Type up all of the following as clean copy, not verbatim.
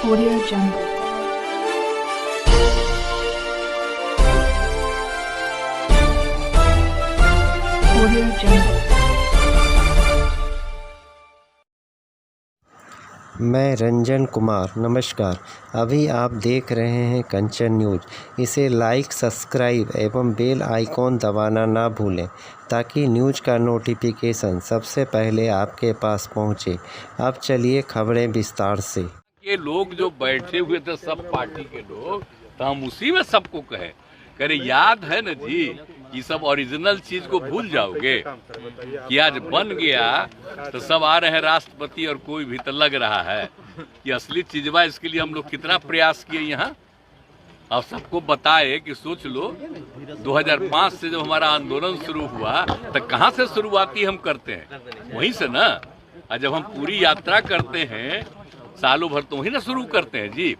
Audio Jungle. Audio Jungle. मैं रंजन कुमार, नमस्कार। अभी आप देख रहे हैं कंचन न्यूज़। इसे लाइक, सब्सक्राइब एवं बेल आइकॉन दबाना ना भूलें ताकि न्यूज़ का नोटिफिकेशन सबसे पहले आपके पास पहुंचे। अब चलिए खबरें विस्तार से। ये लोग जो बैठे हुए थे सब पार्टी के लोग, तो हम उसी में सबको कहे करे याद है न जी, ये सब ओरिजिनल चीज को भूल जाओगे कि आज बन गया तो सब आ रहे हैं राष्ट्रपति और कोई भी तो लग रहा है कि असली चीजवा। इसके लिए हम लोग कितना प्रयास किए यहाँ, अब सबको बताए कि सोच लो 2005 से जब हमारा आंदोलन शुरू हुआ तो कहाँ से शुरुआती हम करते हैं, वहीं से ना। और जब हम पूरी यात्रा करते हैं सालों भर तो वही ना शुरू करते हैं जी।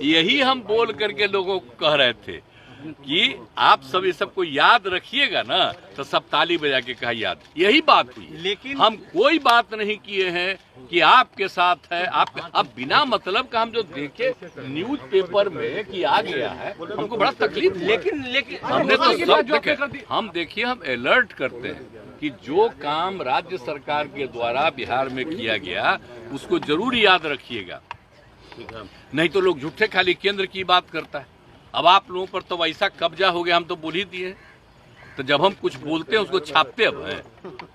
यही हम बोल करके लोगों को कह रहे थे कि आप सब ये सबको याद रखिएगा ना, तो सब ताली बजा के कहा याद। यही बात हुई, लेकिन हम कोई बात नहीं किए हैं कि आपके साथ है। आप अब बिना मतलब का हम जो देखे न्यूज पेपर में कि आ गया है, हमको बड़ा तकलीफ। लेकिन हमने तो सब देखे। हम देखिए, हम अलर्ट करते हैं कि जो काम राज्य सरकार के द्वारा बिहार में किया गया उसको जरूर याद रखिएगा, नहीं तो लोग झूठे खाली केंद्र की बात करता है। अब आप लोगों पर तो वैसा कब्जा हो गया, हम तो बोल ही दिए। तो जब हम कुछ बोलते हैं उसको छापते अब हैं,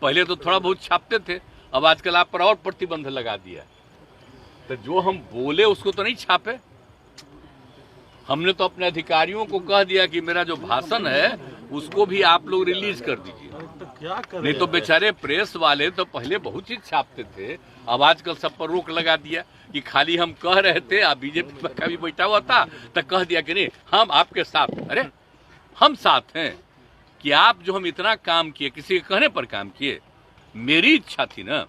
पहले तो थोड़ा बहुत छापते थे, अब आजकल आप पर और प्रतिबंध लगा दिया। तो जो हम बोले उसको तो नहीं छापे। हमने तो अपने अधिकारियों को कह दिया कि मेरा जो भाषण है उसको भी आप लोग रिलीज कर दीजिए। नहीं तो बेचारे प्रेस वाले तो पहले बहुत चीज छापते थे, अब आजकल सब पर रोक लगा दिया कि खाली हम कह रहे थे। अब बीजेपी का भी बैठा हुआ था तो कह दिया कि नहीं हम आपके साथ। अरे हम साथ हैं कि आप जो हम इतना काम किए, किसी के कहने पर काम किए, मेरी इच्छा थी ना।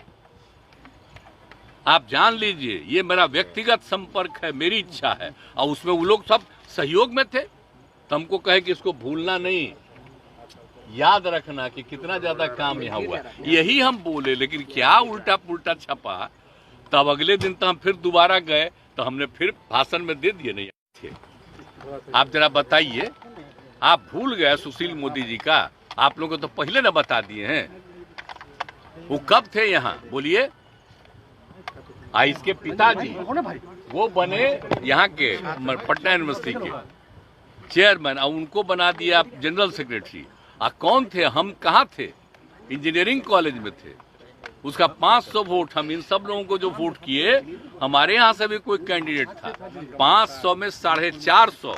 आप जान लीजिए ये मेरा व्यक्तिगत संपर्क है, मेरी इच्छा है, और उसमें वो लोग सब सहयोग में थे। तो हमको कहे कि इसको भूलना नहीं, याद रखना कि कितना ज्यादा काम यहाँ हुआ। यही हम बोले, लेकिन क्या उल्टा पुल्टा छपा। तब अगले दिन तो हम फिर दोबारा गए तो हमने फिर भाषण में दे दिए नहीं थे। आप जरा बताइए, आप भूल गए सुशील मोदी जी का? आप लोगों को तो पहले ना बता दिए हैं। वो कब थे यहाँ बोलिए? इसके पिताजी वो बने यहाँ के पटना यूनिवर्सिटी के चेयरमैन, और उनको बना दिया जनरल सेक्रेटरी। कौन थे? हम कहाँ थे? इंजीनियरिंग कॉलेज में थे। उसका 500 वोट, हम इन सब लोगों को जो वोट किए, हमारे यहाँ से भी कोई कैंडिडेट था, 500 में 450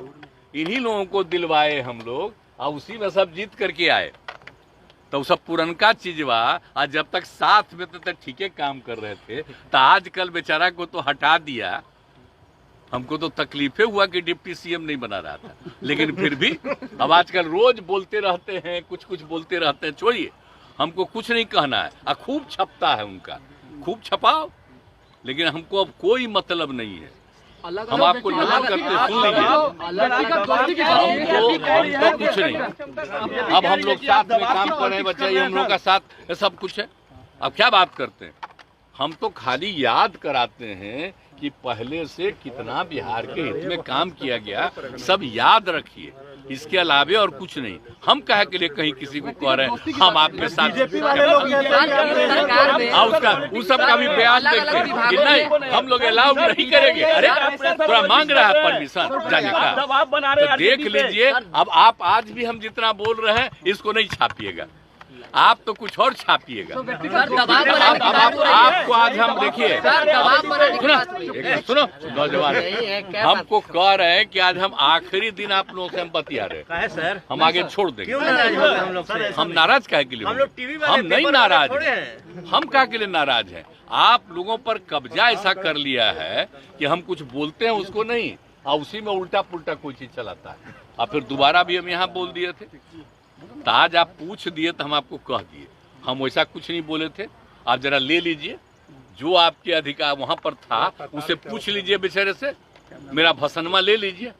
इन्हीं लोगों को दिलवाए हम लोग, और उसी में सब जीत करके आए। तो सब पुरनका चीजवा, आज जब तक साथ में तो ठीक है काम कर रहे थे, तो आजकल बेचारा को तो हटा दिया। हमको तो तकलीफे हुआ कि डिप्टी सीएम नहीं बना रहा था, लेकिन फिर भी अब आजकल रोज बोलते रहते हैं, कुछ बोलते रहते हैं। छोड़िए, हमको कुछ नहीं कहना है। खूब छपता है उनका, खूब छपाओ, लेकिन हमको अब कोई मतलब नहीं है। हम आपको नमन करते सुन लीजिए, हमको कुछ नहीं। अब हम लोग साथ में काम कर रहे हैं, बच्चा ये हम लोग का साथ सब कुछ है। अब क्या बात करते हैं? हम तो खाली याद कराते हैं कि पहले से कितना बिहार के हित में काम किया गया, सब याद रखिए। इसके अलावे और कुछ नहीं। हम कहे के लिए कहीं किसी को कह रहे हैं हम आपके साथ, उसका उस सब का भी बयान देखते हैं कि नहीं हम लोग अलाउ नहीं करेंगे। अरे थोड़ा मांग रहा है परमिशन जाने का, तो देख लीजिए। अब आप आज भी हम जितना बोल रहे हैं इसको नहीं छापिएगा, आप तो कुछ और छापिएगा। आपको आज हम देखिए, सुनो नौजवान, हमको कह रहे हैं कि आज हम आखिरी दिन आप लोगों से हम बतिया रहे हैं सर, हम आगे छोड़ देंगे। हम नाराज काहे के लिए? हम नहीं नाराज हैं। हम काहे के लिए नाराज हैं? आप लोगों पर कब्जा ऐसा कर लिया है कि हम कुछ बोलते हैं उसको नहीं, और उसी में उल्टा पुल्टा कोई चीज चलाता है। और फिर दोबारा भी हम यहाँ बोल दिए थे, तो आज आप पूछ दिए तो हम आपको कह दिए। हम वैसा कुछ नहीं बोले थे। आप जरा ले लीजिए, जो आपके अधिकार वहां पर था उसे पूछ लीजिए बेचारे से। मेरा भाषणमा ले लीजिए,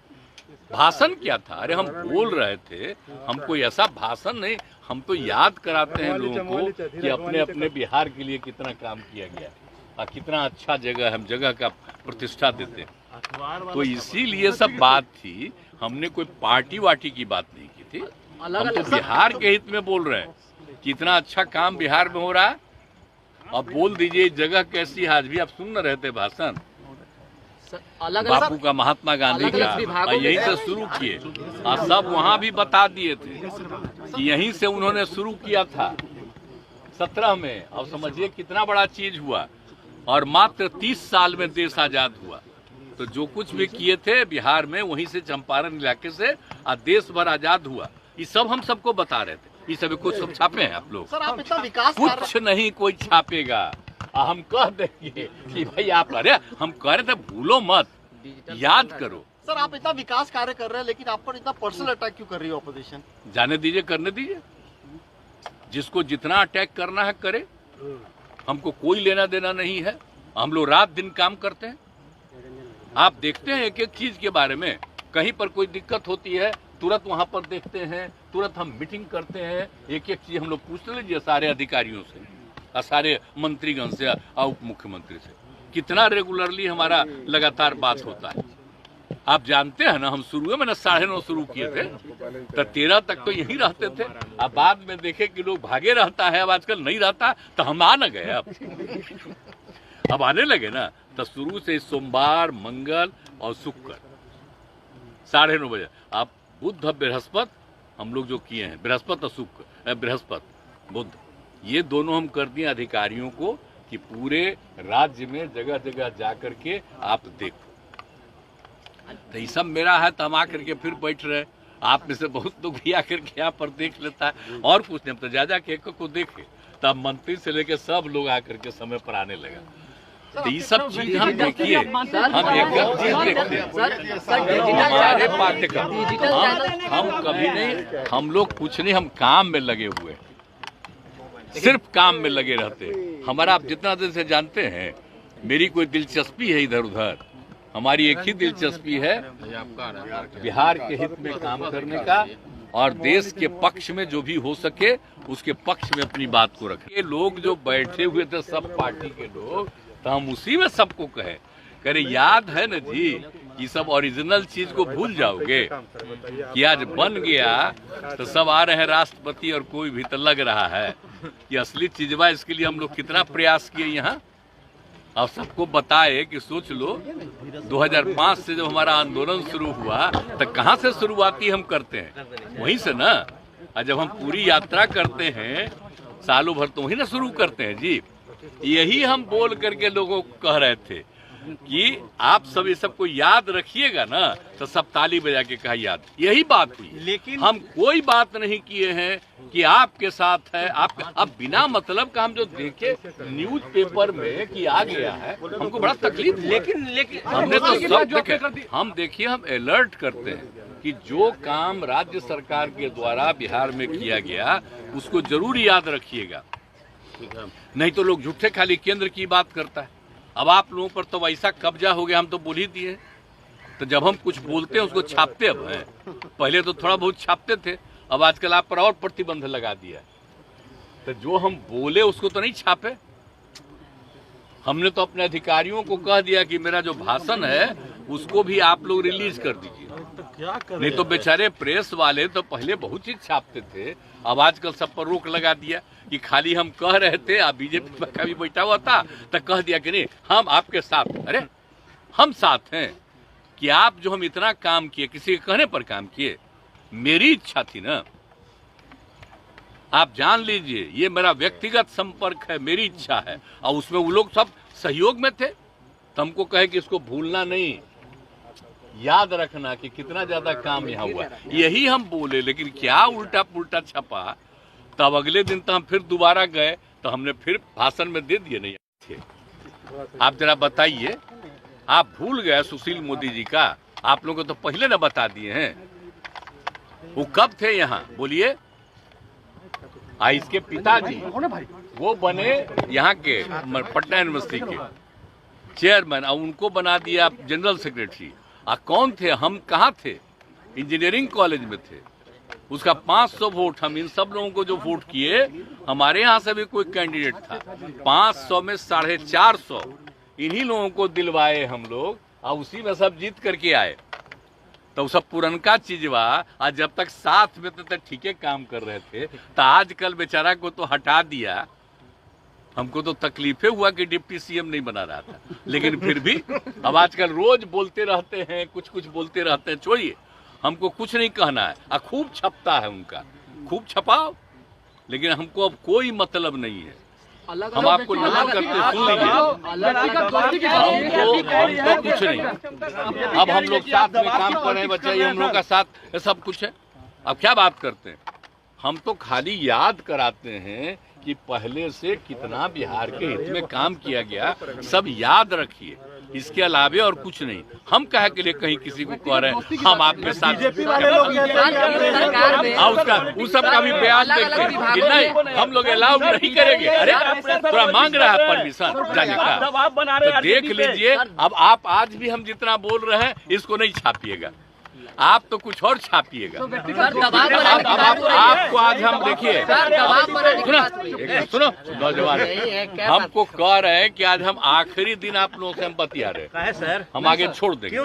भाषण क्या था? अरे हम बोल रहे थे, हमको ऐसा भाषण नहीं, हम तो याद कराते हैं लोगों को कि अपने अपने बिहार के लिए कितना काम किया गया और कितना अच्छा जगह, हम जगह का प्रतिष्ठा देते हैं। तो इसीलिए सब बात थी। हमने कोई पार्टी वार्टी की बात नहीं की थी। हम तो बिहार के हित में बोल रहे हैं कि इतना अच्छा काम बिहार में हो रहा है। अब बोल दीजिए जगह कैसी है। आज भी आप सुन न रहे थे भाषण बापू का, महात्मा गांधी का, यहीं से शुरू किए और सब वहां भी बता दिए थे कि यहीं से उन्होंने शुरू किया था 17 में। अब समझिए कितना बड़ा चीज हुआ और मात्र 30 साल में देश आजाद हुआ। तो जो कुछ भी किए थे बिहार में वहीं से चंपारण इलाके से और देश भर आजाद हुआ। ये सब हम सबको बता रहे थे। ये सभी कुछ सब छापे हैं आप लोग। सर आप इतना विकास कुछ नहीं कोई छापेगा। हम कह देंगे कि भाई आप, अरे हम कह रहे थे भूलो मत, याद करो। सर आप इतना विकास कार्य कर रहे हैं लेकिन आप पर इतना पर्सनल अटैक क्यों कर रही है ऑपोजिशन? जाने दीजिए, करने दीजिए। जिसको जितना अटैक करना है करे। हमको कोई लेना देना नहीं है। हम लोग रात दिन काम करते हैं। आप देखते हैं एक एक चीज के बारे में। कहीं पर कोई दिक्कत होती है तुरंत वहां पर देखते हैं, तुरंत हम मीटिंग करते हैं। एक एक चीज हम लोग पूछ लीजिए सारे अधिकारियों से और सारे मंत्रीगण से और उप मुख्यमंत्री से। कितना रेगुलरली हमारा लगातार बात होता है। आप जानते हैं ना, हम शुरू में 9:30 शुरू किए थे तो 13 तक तो यहीं रहते थे। अब बाद में देखे कि लोग भागे रहता है, अब आजकल नहीं रहता तो हम आ न गए। अब आने लगे ना। तो शुरू से सोमवार, मंगल और शुक्र 9:30 बजे। आप बुध बृहस्पति हम लोग जो किए हैं, बृहस्पति और शुक्र, बृहस्पति बुध, ये दोनों हम कर दिए अधिकारियों को कि पूरे राज्य में जगह जगह जा करके आप देखो। तो ये सब मेरा है तो हम आकर के फिर बैठ रहे। आप में से बहुत लोग भी आकर के यहाँ पर देख लेता है और कुछ नहीं। हम तो जा के एक को देखे तब मंत्री से लेकर सब लोग आकर के समय पर आने लगा। तो ये सब चीज हम देखिए, हम एक चीज देखते हैं हमारे पाठ्यक्रम। हम कभी नहीं, हम लोग कुछ नहीं, हम काम में लगे हुए, सिर्फ काम में लगे रहते। हमारा आप जितना देर से जानते हैं, मेरी कोई दिलचस्पी है इधर उधर। हमारी एक ही दिलचस्पी है बिहार के हित में काम करने का और देश के पक्ष में जो भी हो सके उसके पक्ष में अपनी बात को रखें। ये लोग जो बैठे हुए थे सब पार्टी के लोग, तो हम उसी में सबको कहे याद है न जी, ये सब ओरिजिनल चीज को भूल जाओगे कि आज बन गया तो सब आ रहे हैं राष्ट्रपति और कोई भी तो लग रहा है कि असली चीजवा। इसके लिए हम लोग कितना प्रयास किए यहाँ और सबको बताए कि सोच लो 2005 से जब हमारा आंदोलन शुरू हुआ तो कहाँ से शुरुआती हम करते हैं, वहीं से ना। और जब हम पूरी यात्रा करते हैं सालों भर तो वहीं ना शुरू करते हैं जी। यही हम बोल करके लोगों को कह रहे थे कि आप सब ये सबको याद रखिएगा ना, तो सब ताली बजा के कहा याद। यही बात हुई। लेकिन हम कोई बात नहीं किए हैं कि आपके साथ है आप। अब बिना मतलब का हम जो देखे न्यूज़पेपर में कि आ गया है, हमको बड़ा तकलीफ। लेकिन हमने तो सब देखे। हम देखिए, हम अलर्ट करते हैं कि जो काम राज्य सरकार के द्वारा बिहार में किया गया उसको जरूर याद रखिएगा, नहीं तो लोग झूठे खाली केंद्र की बात करता है। अब आप लोगों पर तो वैसा कब्जा हो गया, हम तो बोल ही दिए। तो जब हम कुछ बोलते हैं उसको छापते अब हैं। पहले तो थोड़ा बहुत छापते थे, अब आजकल आप पर और प्रतिबंध लगा दिया है। तो जो हम बोले उसको तो नहीं छापे। हमने तो अपने अधिकारियों को कह दिया कि मेरा जो भाषण है उसको भी आप लोग रिलीज कर दीजिए। नहीं तो बेचारे प्रेस वाले तो पहले बहुत चीज छापते थे, अब आजकल सब पर रोक लगा दिया कि खाली हम कह रहे थे। अब बीजेपी का भी बैठा हुआ था तो कह दिया कि नहीं हम आपके साथ। अरे हम साथ हैं कि आप जो हम इतना काम किए, किसी के कहने पर काम किए, मेरी इच्छा थी ना। आप जान लीजिए ये मेरा व्यक्तिगत संपर्क है, मेरी इच्छा है और उसमें वो लोग सब सहयोग में थे। तो हमको कहे कि इसको भूलना नहीं, याद रखना कि कितना ज्यादा काम यहाँ हुआ। यही हम बोले, लेकिन क्या उल्टा पुल्टा छपा। तब अगले दिन तो हम फिर दोबारा गए तो हमने फिर भाषण में दे दिए नहीं थे। आप जरा बताइए, आप भूल गए सुशील मोदी जी का? आप लोगों को तो पहले ना बता दिए हैं। वो कब थे यहाँ बोलिए? इसके पिताजी वो बने यहाँ के पटना यूनिवर्सिटी के चेयरमैन और उनको बना दिया जनरल सेक्रेटरी। कौन थे? हम कहाँ थे? इंजीनियरिंग कॉलेज में थे। उसका 500 वोट, हम इन सब लोगों को जो वोट किए, हमारे यहाँ से भी कोई कैंडिडेट था, 500 में 450 इन्हीं लोगों को दिलवाए हम लोग और उसी में सब जीत करके आए। तो सब पुरनका चीजवा आज जब तक साथ में तो ठीके काम कर रहे थे, तो आजकल बेचारा को तो हटा दिया। हमको तो तकलीफे हुआ कि डिप्टी सीएम नहीं बना रहा था, लेकिन फिर भी अब आजकल रोज बोलते रहते हैं, कुछ बोलते रहते हैं। छोड़िए, हमको कुछ नहीं कहना है। खूब छपता है उनका, खूब छपाओ, लेकिन हमको अब कोई मतलब नहीं है। हम आपको नमन करते सुन लीजिए, हमको कुछ नहीं। अब हम लोग साथ में काम कर रहे हैं, बच्चा ये हम लोग का साथ सब कुछ है। अब क्या बात करते हैं, हम तो खाली याद कराते हैं कि पहले से कितना बिहार के हित में काम किया गया, सब याद रखिए। इसके अलावे और कुछ नहीं। हम कहे के लिए कहीं किसी को कह रहे हैं हम आपके साथ, उसका उस सब का भी बयान देखते हैं कि नहीं हम लोग अलाउ नहीं करेंगे। अरे थोड़ा मांग रहा है परमिशन जाने का, तो देख लीजिए। अब आप आज भी हम जितना बोल रहे हैं इसको नहीं छापिएगा, आप तो कुछ और छापिएगा। आपको आज हम देखिए, सुनो नौजवान, हमको कह रहे हैं कि आज हम आखिरी दिन आप लोगों से हम बतिया रहे हैं, हम आगे छोड़ देंगे।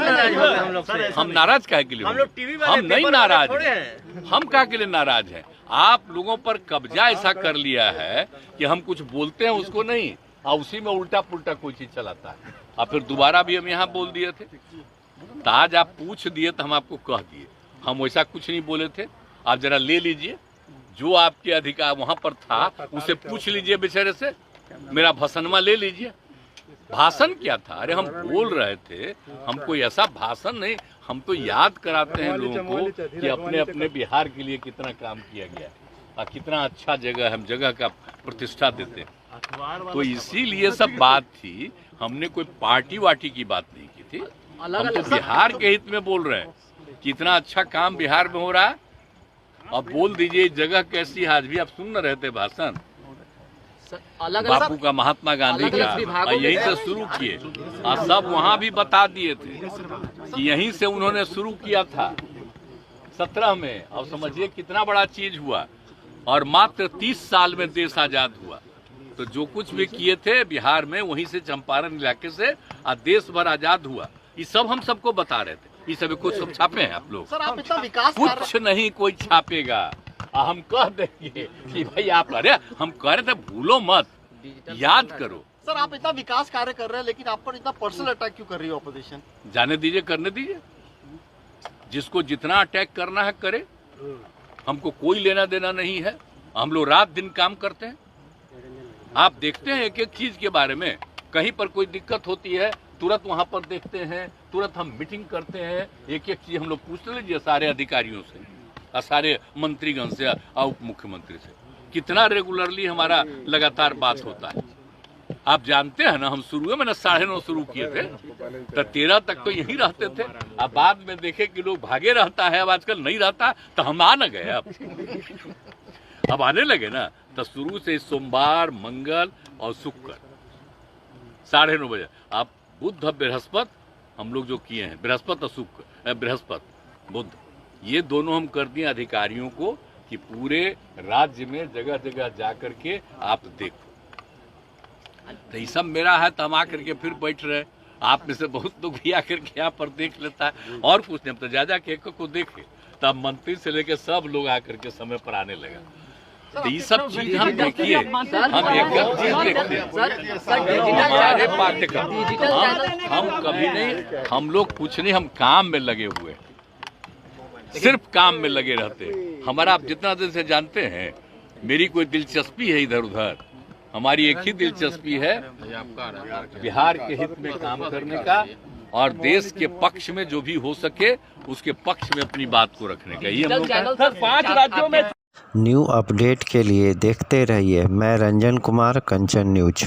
हम नाराज काहे के लिए? हम नहीं नाराज हैं। हम काहे के लिए नाराज हैं? आप लोगों पर कब्जा ऐसा कर लिया है कि हम कुछ बोलते हैं उसको नहीं, और उसी में उल्टा पुल्टा कोई चीज चलाता है। और फिर दोबारा भी हम यहाँ बोल दिए थे, तो आज आप पूछ दिए तो हम आपको कह दिए। हम वैसा कुछ नहीं बोले थे। आप जरा ले लीजिए, जो आपके अधिकार वहां पर था उसे पूछ लीजिए बेचारे से। मेरा भाषणमा ले लीजिए। भाषण क्या था? अरे हम बोल रहे थे, हम कोई ऐसा भाषण नहीं, हम तो याद कराते हैं लोगों को कि अपने अपने बिहार के लिए कितना काम किया गया और कितना अच्छा जगह, हम जगह का प्रतिष्ठा देते हैं। तो इसीलिए सब बात थी, हमने कोई पार्टी वार्टी की बात नहीं की थी। हम तो बिहार के हित में बोल रहे हैं कि इतना अच्छा काम बिहार में हो रहा है। अब बोल दीजिए जगह कैसी है। आज भी आप सुन रहे थे भाषण बापू का, महात्मा गांधी का, और यहीं से शुरू किए। और सब वहां भी बता दिए थे कि यहीं से उन्होंने शुरू किया था 17 में। और समझिए कितना बड़ा चीज हुआ, और मात्र 30 साल में देश आजाद हुआ। तो जो कुछ भी किए थे बिहार में, वहीं से चंपारण इलाके से और देश भर आजाद हुआ। ये सब हम सबको बता रहे थे। ये सब कुछ सब छापे हैं आप लोग? सर आप इतना विकास कुछ नहीं कोई छापेगा। हम कह देंगे कि भाई आप, अरे हम कह रहे थे भूलो मत, याद करो। सर आप इतना विकास कार्य कर रहे हैं, लेकिन आप पर इतना पर्सनल अटैक क्यों कर रही है ऑपोजिशन? जाने दीजिए, करने दीजिए। जिसको जितना अटैक करना है करे, हमको कोई लेना देना नहीं है। हम लोग रात दिन काम करते हैं। आप देखते हैं एक एक चीज के बारे में, कहीं पर कोई दिक्कत होती है तुरंत वहां पर देखते हैं, तुरंत हम मीटिंग करते हैं। एक एक चीज हम लोग पूछ लीजिए सारे अधिकारियों से और सारे मंत्रीगण से और उप मुख्यमंत्री से। कितना रेगुलरली हमारा लगातार बात होता है। आप जानते हैं ना, हम शुरू में 9:30 शुरू किए थे, तो 13 तक तो यहीं रहते थे। अब बाद में देखे कि लोग भागे रहता है, अब आजकल नहीं रहता, तो हम आ न गए। अब आने लगे ना, तो शुरू से सोमवार, मंगल और शुक्र 9:30 बजे। आप बुध बृहस्पति हम लोग जो किए हैं, बृहस्पति और शुक्र, बृहस्पति बुध, ये दोनों हम कर दिए अधिकारियों को कि पूरे राज्य में जगह जगह जाकर के आप देखो। तो ये सब मेरा है, तो हम आकर के फिर बैठ रहे। आप में से बहुत लोग भी आकर के यहाँ पर देख लेता है। और कुछ नहीं, हम तो जा के एक को देखे, तब मंत्री से लेकर सब लोग आकर के समय पर आने लगा। तो ये सब चीज हम देखिए, हम एक चीज देखते हैं। हमारे पाठ्यक्रम हम कभी नहीं, हम लोग कुछ नहीं, हम काम में लगे हुए, सिर्फ काम में लगे रहते हैं। हमारा आप जितना दिन से जानते हैं, मेरी कोई दिलचस्पी है इधर उधर। हमारी एक ही दिलचस्पी है, बिहार के हित में काम करने का, और देश के पक्ष में जो भी हो सके उसके पक्ष में अपनी बात को रखने का। ये हम लोग 5 राज्यों में। न्यू अपडेट के लिए देखते रहिए मैं रंजन कुमार, कंचन न्यूज।